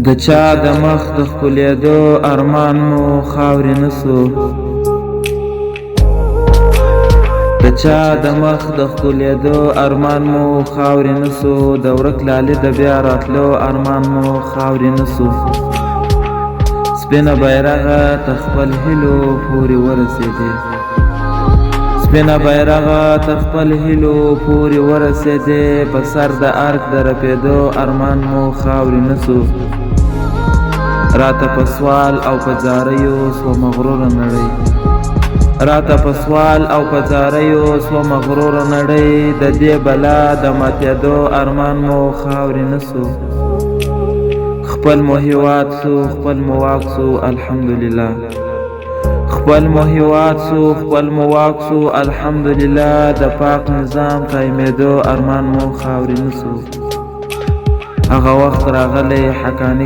د چا د مخ د ښکلېدو ارمان مو خاورې نه سو، د چا د مخ د ښکلېدو ارمان مو خاورې نه سو، د ورک لالي د بیا راتلو ارمان مو خاورې نه سو. سپینه بیرغه ته خپل هیلو پورې ورسېدې، سپینه بیرغه ته خپل هیلو پورې ورسېدې، په سر د ارګ د رپېدو ارمان مو خاورې نه سو. راته په سوال او په زاریو سوه مغروره نړۍ، راته په سوال او په زاریو سوه مغروره نړۍ، د دې بلا د ماتېدو ارمان مو خاورې نه سو. خپل مو هېواد سو خپل مو واک سو الحمدلله، خپل مو هېواد سو خپل مو واک سو الحمدلله، د پاک نظام قایمېدو ارمان مو خاورې نه سو. هغه وخت راغلی حقاني